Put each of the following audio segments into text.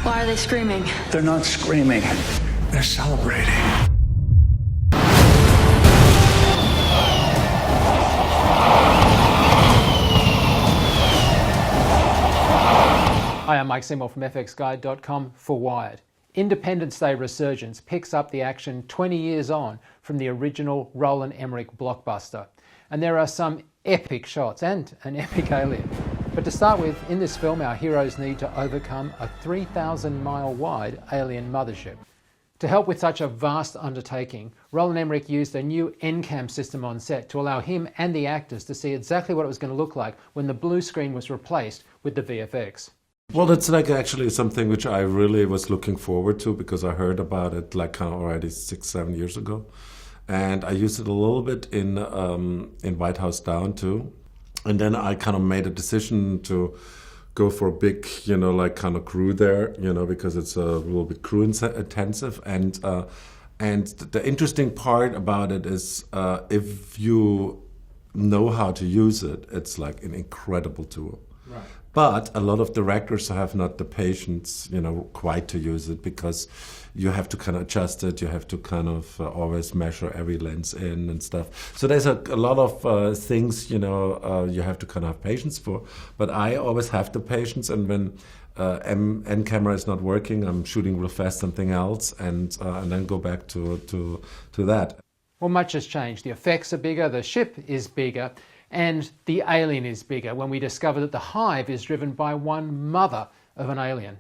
Why are they screaming? They're not screaming. They're celebrating. Hi, I'm Mike Seymour from FXGuide.com for Wired. Independence Day Resurgence picks up the action 20 years on from the original Roland Emmerich blockbuster. And there are some epic shots and an epic alien. But to start with, in this film our heroes need to overcome a 3,000-mile wide alien mothership. To help with such a vast undertaking, Roland Emmerich used a new NCAM system on set to allow him and the actors to see exactly what it was going to look like when the blue screen was replaced with the VFX. Well, that's like actually something which I really was looking forward to because I heard about it like kind of already 6-7 years ago. And I used it a little bit in White House Down too. And then I kind of made a decision to go for a big, like kind of crew there, because it's a little bit crew intensive. And the interesting part about it is if you know how to use it, it's like an incredible tool. Right. But a lot of directors have not the patience, quite to use it because you have to kind of adjust it. You have to kind of always measure every lens in and stuff. So there's a lot of things, you have to kind of have patience for. But I always have the patience. And when N camera is not working, I'm shooting real fast something else and then go back to that. Well, much has changed. The effects are bigger, the ship is bigger, and the alien is bigger when we discover that the hive is driven by one mother of an alien.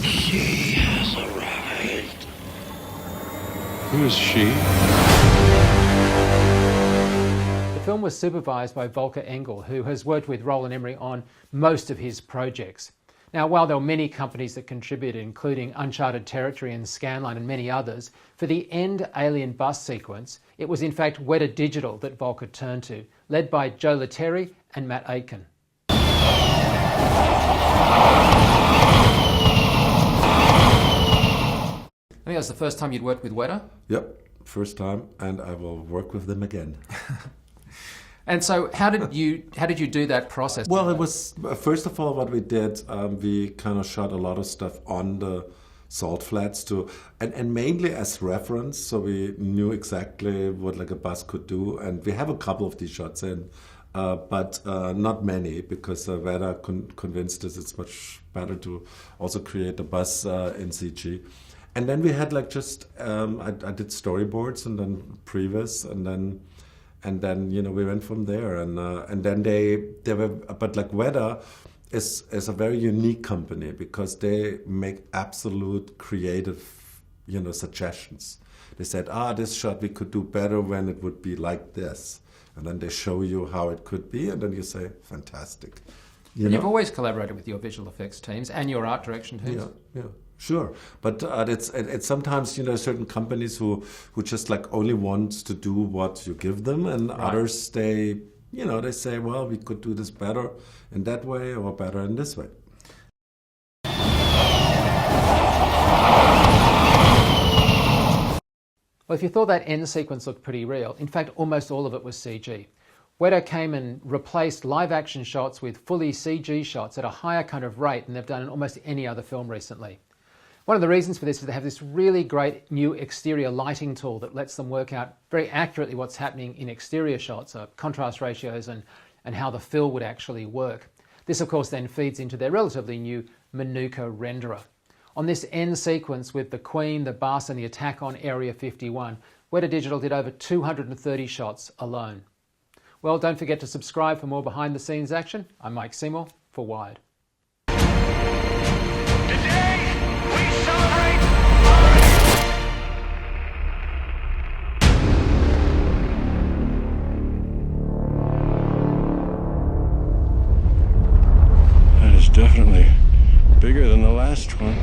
She has arrived. Who is she? The film was supervised by Volker Engel, who has worked with Roland Emmerich on most of his projects. Now, while there were many companies that contributed, including Uncharted Territory and Scanline and many others, for the end alien bus sequence, it was in fact Weta Digital that Volker turned to, led by Joe Letteri and Matt Aitken. I think that's the first time you'd worked with Weta? Yep, first time, and I will work with them again. And so how did you do that process? Well, it was, first of all, what we did, we kind of shot a lot of stuff on the salt flats too, and mainly as reference, so we knew exactly what like a bus could do, and we have a couple of these shots in, but not many, because Weta convinced us it's much better to also create a bus in CG. And then we had like just, I did storyboards and then previs, and then we went from there, and then they were, but like Weta is a very unique company because they make absolute creative, suggestions. They said, this shot we could do better when it would be like this, and then they show you how it could be, and then you say, fantastic. You've always collaborated with your visual effects teams and your art direction teams. Yeah. Sure, but it's sometimes certain companies who just like only want to do what you give them, and right. Others they say, well, we could do this better in that way or better in this way. Well, if you thought that end sequence looked pretty real, in fact almost all of it was CG. Weta came and replaced live action shots with fully CG shots at a higher kind of rate than they've done in almost any other film recently. One of the reasons for this is they have this really great new exterior lighting tool that lets them work out very accurately what's happening in exterior shots, contrast ratios and how the fill would actually work. This of course then feeds into their relatively new Manuka renderer. On this end sequence with the Queen, the bus and the attack on Area 51, Weta Digital did over 230 shots alone. Well, don't forget to subscribe for more behind the scenes action. I'm Mike Seymour for Wired. Definitely bigger than the last one.